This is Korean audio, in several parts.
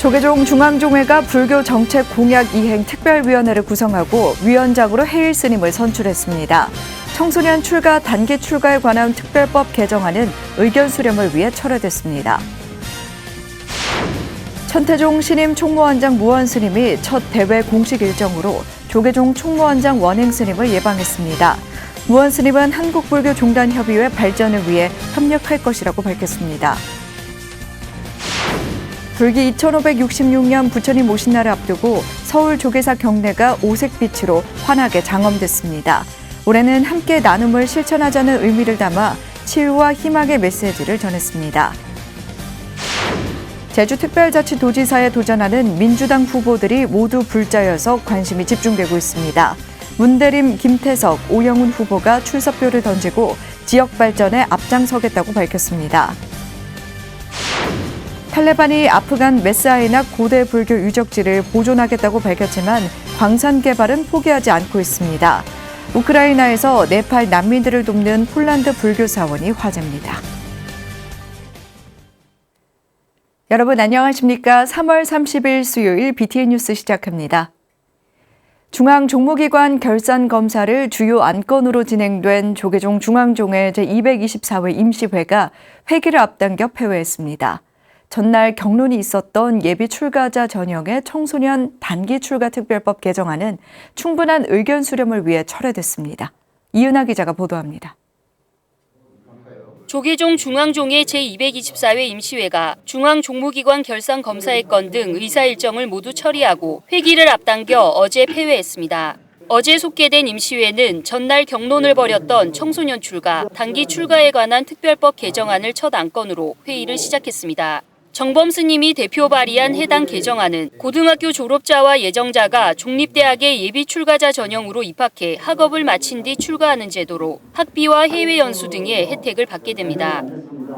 조계종 중앙종회가 불교 정책 공약 이행 특별위원회를 구성하고 위원장으로 해일 스님을 선출했습니다. 청소년 출가, 단기 출가에 관한 특별법 개정안은 의견 수렴을 위해 철회됐습니다. 천태종 신임 총무원장 무원 스님이 첫 대회 공식 일정으로 조계종 총무원장 원행 스님을 예방했습니다. 무원 스님은 한국불교종단협의회 발전을 위해 협력할 것이라고 밝혔습니다. 불기 2566년 부처님 오신 날을 앞두고 서울 조계사 경내가 오색빛으로 환하게 장엄됐습니다. 올해는 함께 나눔을 실천하자는 의미를 담아 치유와 희망의 메시지를 전했습니다. 제주특별자치도지사에 도전하는 민주당 후보들이 모두 불자여서 관심이 집중되고 있습니다. 문대림, 김태석, 오영훈 후보가 출사표를 던지고 지역 발전에 앞장서겠다고 밝혔습니다. 탈레반이 아프간 메스아이낙 고대 불교 유적지를 보존하겠다고 밝혔지만 광산 개발은 포기하지 않고 있습니다. 우크라이나에서 네팔 난민들을 돕는 폴란드 불교 사원이 화제입니다. 여러분 안녕하십니까? 3월 30일 수요일 BTN 뉴스 시작합니다. 중앙종무기관 결산검사를 주요 안건으로 진행된 조계종 중앙종회 제224회 임시회가 회기를 앞당겨 폐회했습니다. 전날 경론이 있었던 예비 출가자 전형의 청소년 단기 출가 특별법 개정안은 충분한 의견 수렴을 위해 철회됐습니다. 이은하 기자가 보도합니다. 조계종 중앙종회 제224회 임시회가 중앙종무기관 결산검사의 건 등 의사 일정을 모두 처리하고 회기를 앞당겨 어제 폐회했습니다. 어제 속개된 임시회는 전날 경론을 벌였던 청소년 출가, 단기 출가에 관한 특별법 개정안을 첫 안건으로 회의를 시작했습니다. 정범 스님이 대표 발의한 해당 개정안은 고등학교 졸업자와 예정자가 종립대학의 예비 출가자 전형으로 입학해 학업을 마친 뒤 출가하는 제도로 학비와 해외 연수 등의 혜택을 받게 됩니다.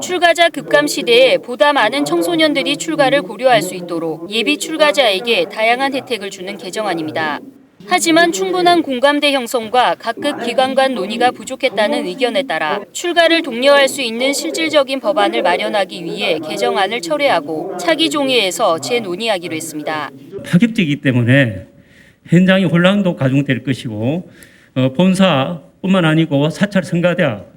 출가자 급감 시대에 보다 많은 청소년들이 출가를 고려할 수 있도록 예비 출가자에게 다양한 혜택을 주는 개정안입니다. 하지만 충분한 공감대 형성과 각급 기관 간 논의가 부족했다는 의견에 따라 출가를 독려할 수 있는 실질적인 법안을 마련하기 위해 개정안을 철회하고 차기 종회에서 재논의하기로 했습니다. 파격적이기 때문에 현장의 혼란도 가중될 것이고 본사뿐만 아니고 사찰 성가대학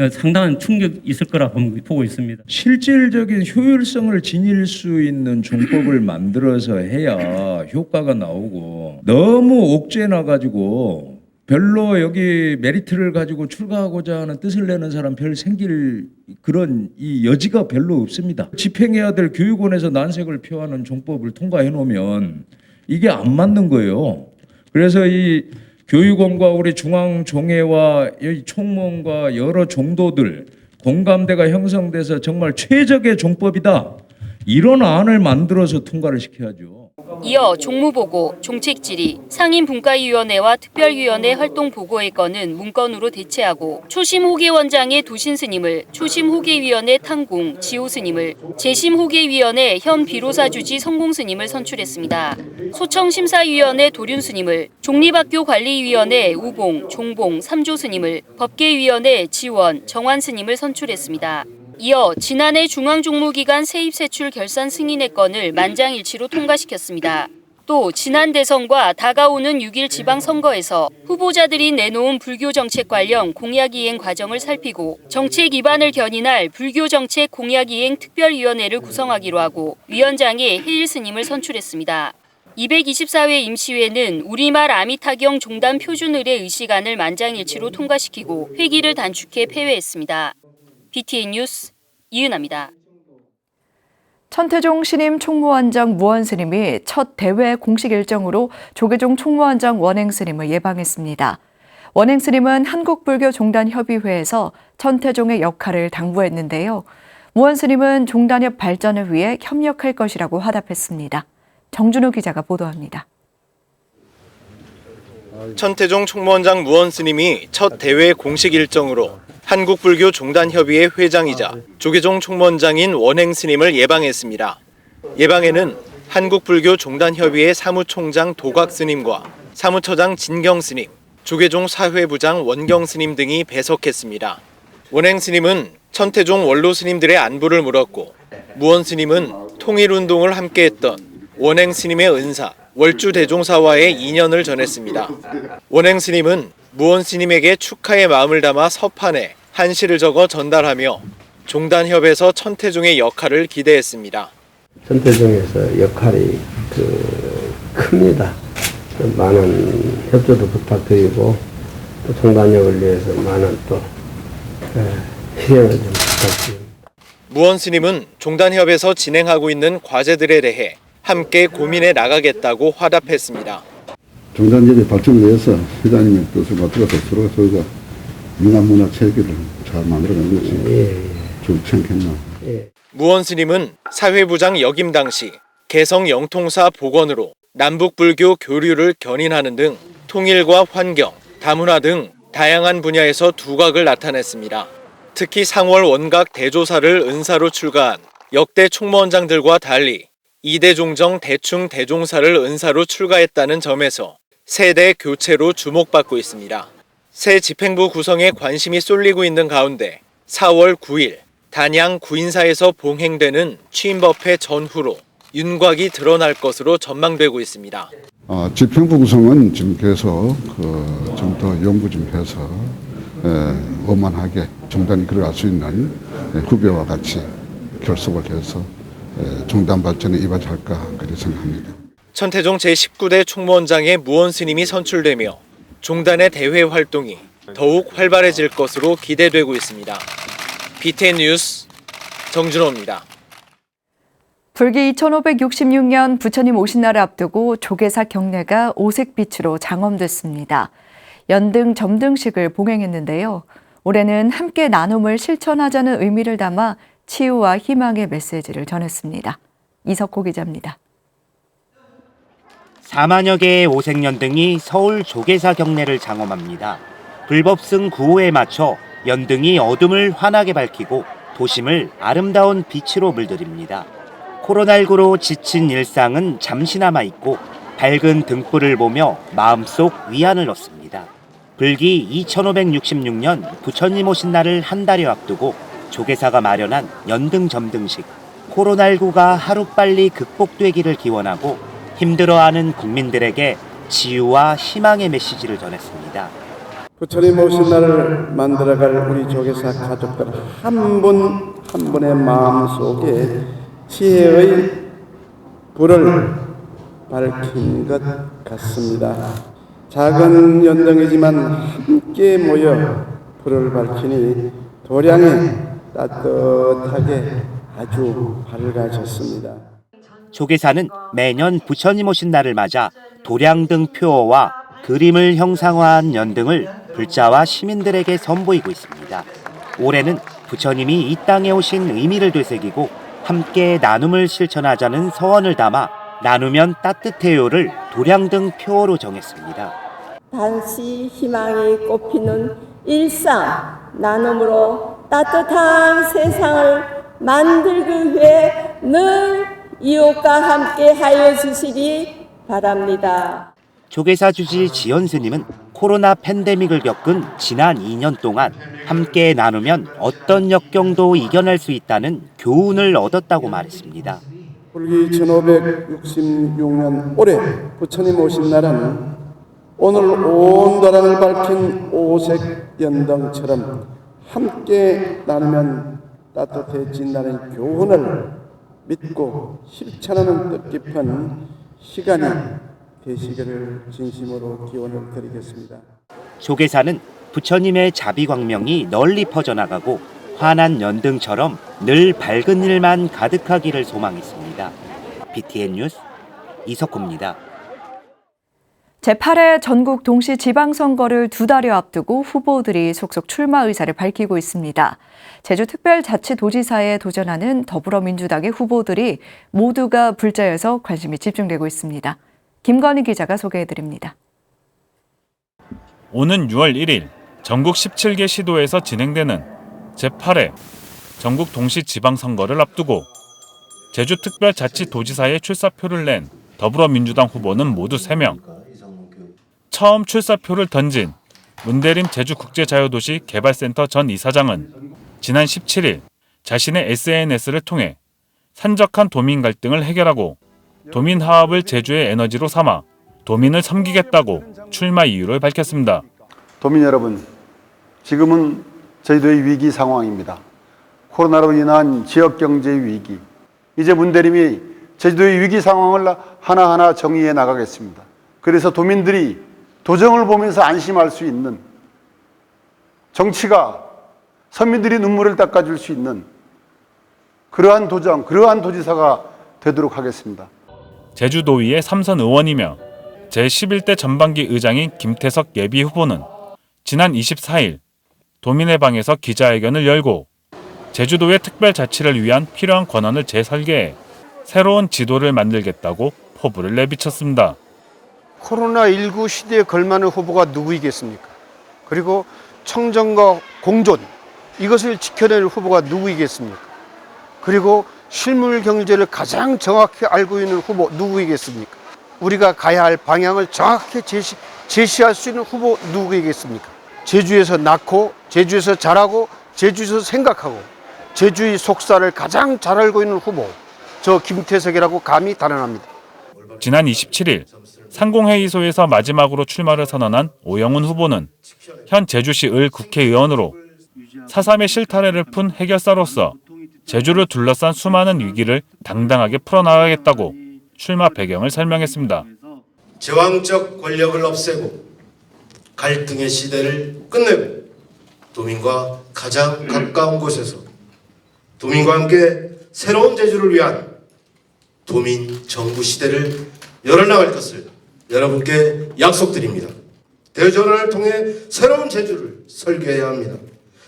상당한 충격이 있을 거라 보고 있습니다. 실질적인 효율성을 지닐 수 있는 종법을 만들어서 해야 효과가 나오고 너무 옥죄나 가지고 별로 여기 메리트를 가지고 출가하고자 하는 뜻을 내는 사람 별 생길 그런 이 여지가 별로 없습니다. 집행해야 될 교육원에서 난색을 표하는 종법을 통과해 놓으면 이게 안 맞는 거예요. 그래서 이 교육원과 우리 중앙종회와 총무원과 여러 종도들 공감대가 형성돼서 정말 최적의 종법이다. 이런 안을 만들어서 통과를 시켜야죠. 이어 종무보고, 종책질의, 상임분과위원회와 특별위원회 활동보고의 건은 문건으로 대체하고 초심호계원장의 도신스님을, 초심호계위원회 탕공, 지호스님을, 재심호계위원회 현 비로사주지 성공스님을 선출했습니다. 소청심사위원회 도륜스님을, 종립학교관리위원회 우봉, 종봉, 삼조스님을, 법계위원회 지원, 정환스님을 선출했습니다. 이어 지난해 중앙종무기관 세입세출 결산 승인의 건을 만장일치로 통과시켰습니다. 또 지난 대선과 다가오는 6일 지방선거에서 후보자들이 내놓은 불교정책 관련 공약이행 과정을 살피고 정책 입안을 견인할 불교정책 공약이행 특별위원회를 구성하기로 하고 위원장에 해일 스님을 선출했습니다. 224회 임시회는 우리말 아미타경 종단 표준의례 의식안을 만장일치로 통과시키고 회기를 단축해 폐회했습니다. BTN 뉴스 이은하입니다. 천태종 신임 총무원장 무원 스님이 첫 대회 공식 일정으로 조계종 총무원장 원행 스님을 예방했습니다. 원행 스님은 한국불교종단협의회에서 천태종의 역할을 당부했는데요. 무원 스님은 종단협 발전을 위해 협력할 것이라고 화답했습니다. 정준호 기자가 보도합니다. 천태종 총무원장 무원 스님이 첫 대회 공식 일정으로 한국불교종단협의회 회장이자 조계종 총무원장인 원행 스님을 예방했습니다. 예방에는 한국불교종단협의회 사무총장 도각 스님과 사무처장 진경 스님, 조계종 사회부장 원경 스님 등이 배석했습니다. 원행 스님은 천태종 원로 스님들의 안부를 물었고 무원 스님은 통일운동을 함께했던 원행 스님의 은사 월주 대종사와의 인연을 전했습니다. 원행 스님은 무원 스님에게 축하의 마음을 담아 서판에 한시를 적어 전달하며 종단협에서 천태종의 역할을 기대했습니다. 천태종에서 역할이 큽니다. 많은 협조도 부탁드리고 또 종단협을 위해서 많은 또 희생을 좀 부탁드립니다. 무원 스님은 종단협에서 진행하고 있는 과제들에 대해 함께 고민해 나가겠다고 화답했습니다. 종단협의 발전을 위해서 회장님의 뜻을 맞들어서 서로 저희가 민간문화 체계를 잘 만들어가는 것이 좋지 않겠나. 무원 스님은 사회부장 역임 당시 개성 영통사 복원으로 남북불교 교류를 견인하는 등 통일과 환경, 다문화 등 다양한 분야에서 두각을 나타냈습니다. 특히 상월 원각 대조사를 은사로 출가한 역대 총무원장들과 달리 이대종정 대충 대종사를 은사로 출가했다는 점에서 세대 교체로 주목받고 있습니다. 새 집행부 구성에 관심이 쏠리고 있는 가운데 4월 9일 단양 구인사에서 봉행되는 취임법회 전후로 윤곽이 드러날 것으로 전망되고 있습니다. 집행부 구성은 지금 계속 좀 더 연구 좀 해서 원만하게 종단이 걸어갈 수 있는 후배와 같이 결속을 해서 종단 발전에 이바지할까 그렇게 생각합니다. 천태종 제19대 총무원장의 무원 스님이 선출되며 종단의 대회 활동이 더욱 활발해질 것으로 기대되고 있습니다. BTN 뉴스 정준호입니다. 불기 2566년 부처님 오신 날을 앞두고 조계사 경례가 오색빛으로 장엄됐습니다. 연등 점등식을 봉행했는데요. 올해는 함께 나눔을 실천하자는 의미를 담아 치유와 희망의 메시지를 전했습니다. 이석호 기자입니다. 4만여 개의 오색연등이 서울 조계사 경례를 장엄합니다. 불법승 구호에 맞춰 연등이 어둠을 환하게 밝히고 도심을 아름다운 빛으로 물들입니다. 코로나19로 지친 일상은 잠시나마 잊고 밝은 등불을 보며 마음속 위안을 얻습니다. 불기 2566년 부처님 오신 날을 한 달여 앞두고 조계사가 마련한 연등 점등식. 코로나19가 하루빨리 극복되기를 기원하고 힘들어하는 국민들에게 치유와 희망의 메시지를 전했습니다. 부처님 오신 날을 만들어갈 우리 조계사 가족들 한 분 한 분의 마음속에 지혜의 불을 밝힌 것 같습니다. 작은 연등이지만 함께 모여 불을 밝히니 도량이 따뜻하게 아주 밝아졌습니다. 조계사는 매년 부처님 오신 날을 맞아 도량등 표어와 그림을 형상화한 연등을 불자와 시민들에게 선보이고 있습니다. 올해는 부처님이 이 땅에 오신 의미를 되새기고 함께 나눔을 실천하자는 서원을 담아 나누면 따뜻해요를 도량등 표어로 정했습니다. 다시 희망이 꽃피는 일상 나눔으로 따뜻한 세상을 만들기 위해 늘 이웃과 함께 하여 주시기 바랍니다. 조계사 주지 지연 스님은 코로나 팬데믹을 겪은 지난 2년 동안 함께 나누면 어떤 역경도 이겨낼 수 있다는 교훈을 얻었다고 말했습니다. 불기 1566년 올해 부처님 오신 날은 오늘 온 도량을 밝힌 오색 연등처럼 함께 나누면 따뜻해진다는 교훈을 믿고 실천하는 뜻깊은 시간이 되시기를 진심으로 기원을 드리겠습니다. 조계사는 부처님의 자비광명이 널리 퍼져나가고 환한 연등처럼 늘 밝은 일만 가득하기를 소망했습니다. BTN 뉴스 이석호입니다. 제8회 전국 동시 지방선거를 2달여 앞두고 후보들이 속속 출마 의사를 밝히고 있습니다. 제주특별자치도지사에 도전하는 더불어민주당의 후보들이 모두가 불자여서 관심이 집중되고 있습니다. 김건희 기자가 소개해드립니다. 오는 6월 1일 전국 17개 시도에서 진행되는 제8회 전국 동시 지방선거를 앞두고 제주특별자치도지사에 출사표를 낸 더불어민주당 후보는 모두 3명. 처음 출사표를 던진 문대림 제주국제자유도시 개발센터 전 이사장은 지난 17일 자신의 SNS를 통해 산적한 도민 갈등을 해결하고 도민 화합을 제주의 에너지로 삼아 도민을 섬기겠다고 출마 이유를 밝혔습니다. 도민 여러분, 지금은 제주도의 위기 상황입니다. 코로나로 인한 지역 경제 위기. 이제 문대림이 제주도의 위기 상황을 하나하나 정의해 나가겠습니다. 그래서 도민들이 도정을 보면서 안심할 수 있는, 정치가 서민들이 눈물을 닦아줄 수 있는 그러한 도정, 그러한 도지사가 되도록 하겠습니다. 제주도의회 3선 의원이며 제11대 전반기 의장인 김태석 예비 후보는 지난 24일 도민의 방에서 기자회견을 열고 제주도의 특별자치를 위한 필요한 권한을 재설계해 새로운 지도를 만들겠다고 포부를 내비쳤습니다. 코로나19 시대에 걸맞는 후보가 누구이겠습니까? 그리고 청정과 공존, 이것을 지켜낼 후보가 누구이겠습니까? 그리고 실물 경제를 가장 정확히 알고 있는 후보 누구이겠습니까? 우리가 가야 할 방향을 정확히 제시할 수 있는 후보 누구이겠습니까? 제주에서 낳고, 제주에서 자라고, 제주에서 생각하고, 제주의 속사를 가장 잘 알고 있는 후보, 저 김태석이라고 감히 단언합니다. 지난 27일 상공회의소에서 마지막으로 출마를 선언한 오영훈 후보는 현 제주시 을 국회의원으로 4.3의 실타래를 푼 해결사로서 제주를 둘러싼 수많은 위기를 당당하게 풀어나가겠다고 출마 배경을 설명했습니다. 제왕적 권력을 없애고 갈등의 시대를 끝내고 도민과 가장 가까운 곳에서 도민과 함께 새로운 제주를 위한 도민 정부 시대를 열어나갈 것을 여러분께 약속드립니다. 대전환을 통해 새로운 제주를 설계해야 합니다.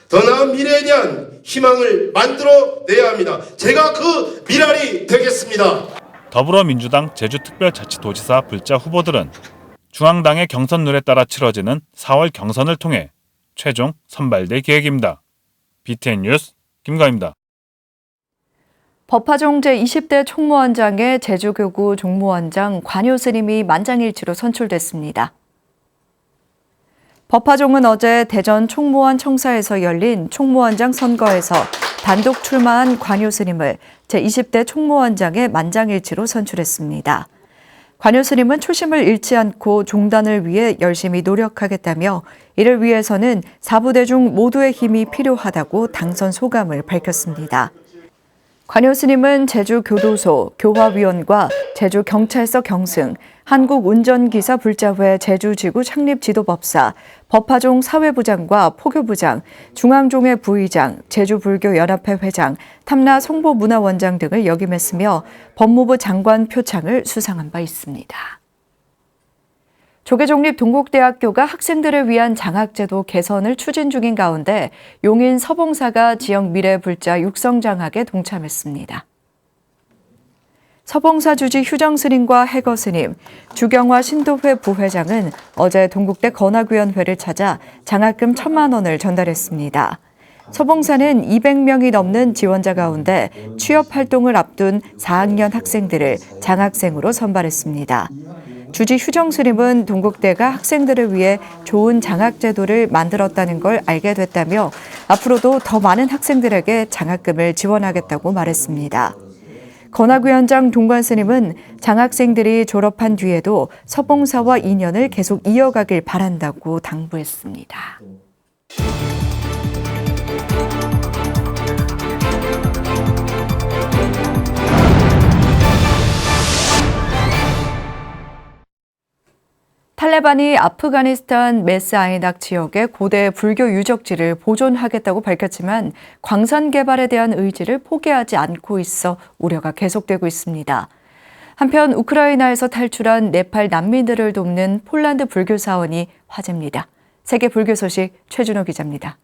더 나은 미래에 대한 희망을 만들어내야 합니다. 제가 그 미랄이 되겠습니다. 더불어민주당 제주특별자치도지사 불자 후보들은 중앙당의 경선 룰에 따라 치러지는 4월 경선을 통해 최종 선발될 계획입니다. BTN 뉴스 김가희입니다. 법화종 제20대 총무원장의 제주교구 종무원장 관효 스님이 만장일치로 선출됐습니다. 법화종은 어제 대전 총무원 청사에서 열린 총무원장 선거에서 단독 출마한 관효 스님을 제20대 총무원장의 만장일치로 선출했습니다. 관효 스님은 초심을 잃지 않고 종단을 위해 열심히 노력하겠다며 이를 위해서는 4부대 중 모두의 힘이 필요하다고 당선 소감을 밝혔습니다. 관효 스님은 제주교도소, 교화위원과 제주경찰서 경승, 한국운전기사 불자회 제주지구 창립지도법사, 법화종 사회부장과 포교부장, 중앙종회 부의장, 제주불교연합회 회장, 탐라 송보문화원장 등을 역임했으며 법무부 장관 표창을 수상한 바 있습니다. 조계종립 동국대학교가 학생들을 위한 장학제도 개선을 추진 중인 가운데 용인 서봉사가 지역 미래 불자 육성 장학에 동참했습니다. 서봉사 주지 휴정 스님과 해거 스님, 주경화 신도회 부회장은 어제 동국대 건학위원회를 찾아 장학금 1,000만 원을 전달했습니다. 서봉사는 200명이 넘는 지원자 가운데 취업 활동을 앞둔 4학년 학생들을 장학생으로 선발했습니다. 주지 휴정 스님은 동국대가 학생들을 위해 좋은 장학 제도를 만들었다는 걸 알게 됐다며 앞으로도 더 많은 학생들에게 장학금을 지원하겠다고 말했습니다. 건학위원장 동관 스님은 장학생들이 졸업한 뒤에도 서봉사와 인연을 계속 이어가길 바란다고 당부했습니다. 탈레반이 아프가니스탄 메스 아이낙 지역의 고대 불교 유적지를 보존하겠다고 밝혔지만 광산 개발에 대한 의지를 포기하지 않고 있어 우려가 계속되고 있습니다. 한편 우크라이나에서 탈출한 네팔 난민들을 돕는 폴란드 불교 사원이 화제입니다. 세계 불교 소식 최준호 기자입니다.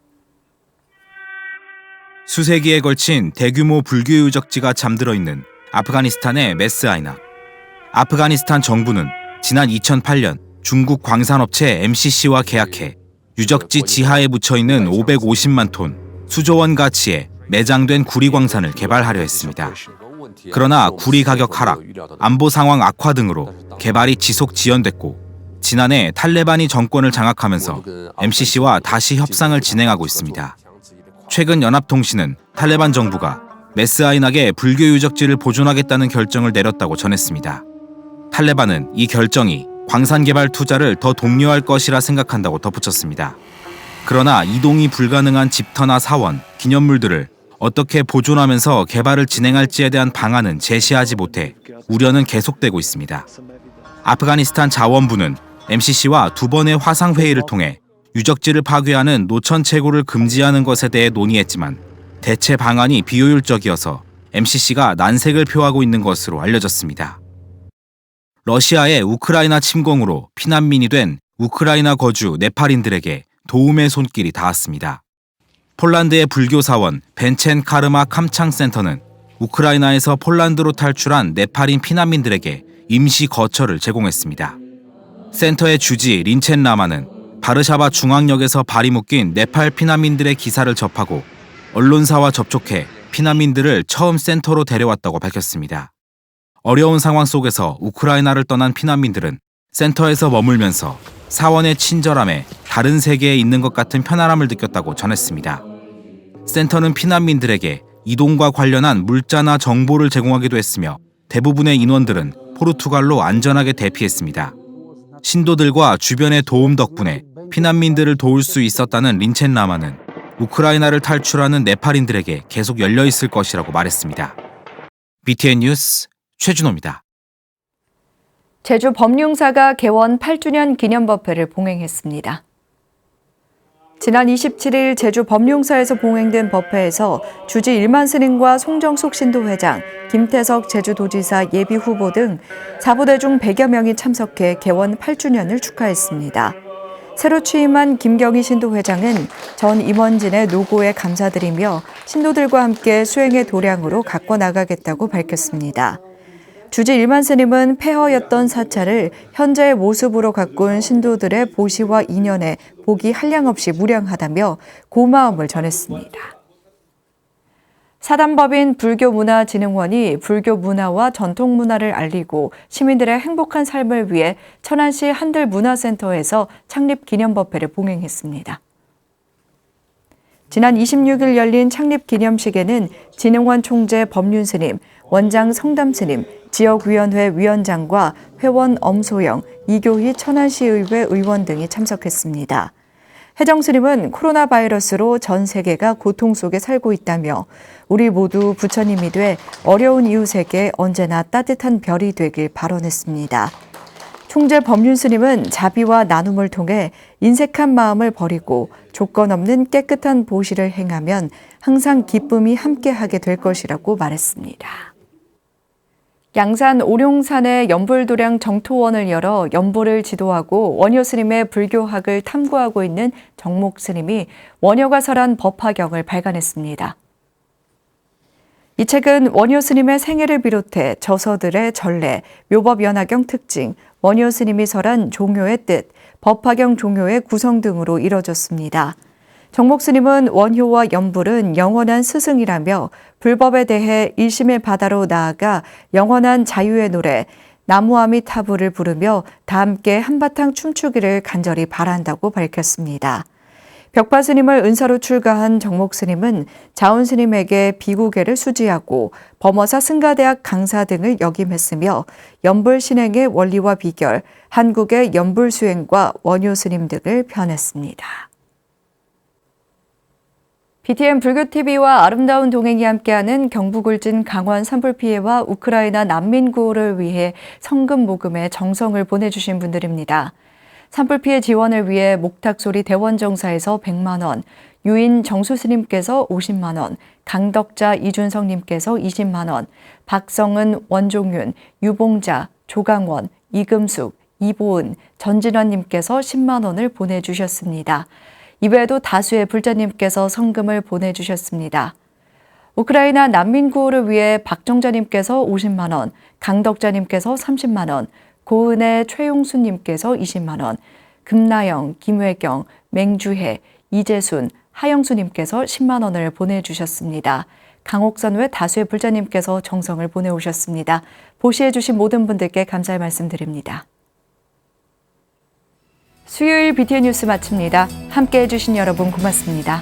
수세기에 걸친 대규모 불교 유적지가 잠들어 있는 아프가니스탄의 메스 아이낙. 아프가니스탄 정부는 지난 2008년 중국 광산업체 MCC와 계약해 유적지 지하에 묻혀있는 550만 톤, 수조 원 가치의 매장된 구리 광산을 개발하려 했습니다. 그러나 구리 가격 하락, 안보 상황 악화 등으로 개발이 지속 지연됐고 지난해 탈레반이 정권을 장악하면서 MCC와 다시 협상을 진행하고 있습니다. 최근 연합통신은 탈레반 정부가 메스아이낙의 불교 유적지를 보존하겠다는 결정을 내렸다고 전했습니다. 탈레반은 이 결정이 광산 개발 투자를 더 독려할 것이라 생각한다고 덧붙였습니다. 그러나 이동이 불가능한 집터나 사원, 기념물들을 어떻게 보존하면서 개발을 진행할지에 대한 방안은 제시하지 못해 우려는 계속되고 있습니다. 아프가니스탄 자원부는 MCC와 2번의 화상회의를 통해 유적지를 파괴하는 노천 채굴을 금지하는 것에 대해 논의했지만 대체 방안이 비효율적이어서 MCC가 난색을 표하고 있는 것으로 알려졌습니다. 러시아의 우크라이나 침공으로 피난민이 된 우크라이나 거주 네팔인들에게 도움의 손길이 닿았습니다. 폴란드의 불교 사원 벤첸 카르마 캄창 센터는 우크라이나에서 폴란드로 탈출한 네팔인 피난민들에게 임시 거처를 제공했습니다. 센터의 주지 린첸 라마는 바르샤바 중앙역에서 발이 묶인 네팔 피난민들의 기사를 접하고 언론사와 접촉해 피난민들을 처음 센터로 데려왔다고 밝혔습니다. 어려운 상황 속에서 우크라이나를 떠난 피난민들은 센터에서 머물면서 사원의 친절함에 다른 세계에 있는 것 같은 편안함을 느꼈다고 전했습니다. 센터는 피난민들에게 이동과 관련한 물자나 정보를 제공하기도 했으며 대부분의 인원들은 포르투갈로 안전하게 대피했습니다. 신도들과 주변의 도움 덕분에 피난민들을 도울 수 있었다는 린첸 라마는 우크라이나를 탈출하는 네팔인들에게 계속 열려 있을 것이라고 말했습니다. BTN 뉴스 최준호입니다. 제주 법륜사가 개원 8주년 기념법회를 봉행했습니다. 지난 27일 제주 법륜사에서 봉행된 법회에서 주지 일만 스님과 송정숙 신도회장, 김태석 제주도지사 예비후보 등 사부대 중 100여 명이 참석해 개원 8주년을 축하했습니다. 새로 취임한 김경희 신도회장은 전 임원진의 노고에 감사드리며 신도들과 함께 수행의 도량으로 가꿔 나가겠다고 밝혔습니다. 주지 일만 스님은 폐허였던 사찰을 현재의 모습으로 가꾼 신도들의 보시와 인연에 복이 한량없이 무량하다며 고마움을 전했습니다. 사단법인 불교문화진흥원이 불교 문화와 전통 문화를 알리고 시민들의 행복한 삶을 위해 천안시 한들문화센터에서 창립 기념법회를 봉행했습니다. 지난 26일 열린 창립 기념식에는 진흥원 총재 법륜스님, 원장 성담스님, 지역위원회 위원장과 회원 엄소영, 이교희 천안시의회 의원 등이 참석했습니다. 혜정스님은 코로나 바이러스로 전 세계가 고통 속에 살고 있다며 우리 모두 부처님이 돼 어려운 이웃에게 언제나 따뜻한 별이 되길 발언했습니다. 총재 법륜스님은 자비와 나눔을 통해 인색한 마음을 버리고 조건 없는 깨끗한 보시를 행하면 항상 기쁨이 함께하게 될 것이라고 말했습니다. 양산 오룡산의 연불도량 정토원을 열어 연불을 지도하고 원효 스님의 불교학을 탐구하고 있는 정목 스님이 원효가 설한 법화경을 발간했습니다. 이 책은 원효 스님의 생애를 비롯해 저서들의 전례, 묘법 연화경 특징, 원효 스님이 설한 종효의 뜻, 법화경 종효의 구성 등으로 이뤄졌습니다. 정목 스님은 원효와 연불은 영원한 스승이라며 불법에 대해 일심의 바다로 나아가 영원한 자유의 노래 나무아미타불을 부르며 다 함께 한바탕 춤추기를 간절히 바란다고 밝혔습니다. 벽파 스님을 은사로 출가한 정목 스님은 자운 스님에게 비구계를 수지하고 범어사 승가대학 강사 등을 역임했으며 연불 신행의 원리와 비결, 한국의 연불 수행과 원효 스님 등을 편했습니다. BTN 불교TV와 아름다운 동행이 함께하는 경북 울진 강원 산불 피해와 우크라이나 난민 구호를 위해 성금 모금에 정성을 보내주신 분들입니다. 산불 피해 지원을 위해 목탁소리 대원정사에서 100만 원, 유인 정수스님께서 50만 원, 강덕자 이준성님께서 20만 원, 박성은, 원종윤, 유봉자, 조강원, 이금숙, 이보은, 전진원님께서 10만 원을 보내주셨습니다. 이외에도 다수의 불자님께서 성금을 보내주셨습니다. 우크라이나 난민 구호를 위해 박정자님께서 50만 원, 강덕자님께서 30만 원, 고은의 최용수님께서 20만 원, 금나영, 김회경, 맹주혜, 이재순, 하영수님께서 10만 원을 보내주셨습니다. 강옥선 외 다수의 불자님께서 정성을 보내오셨습니다. 보시해주신 모든 분들께 감사의 말씀드립니다. 수요일 BTN 뉴스 마칩니다. 함께해 주신 여러분 고맙습니다.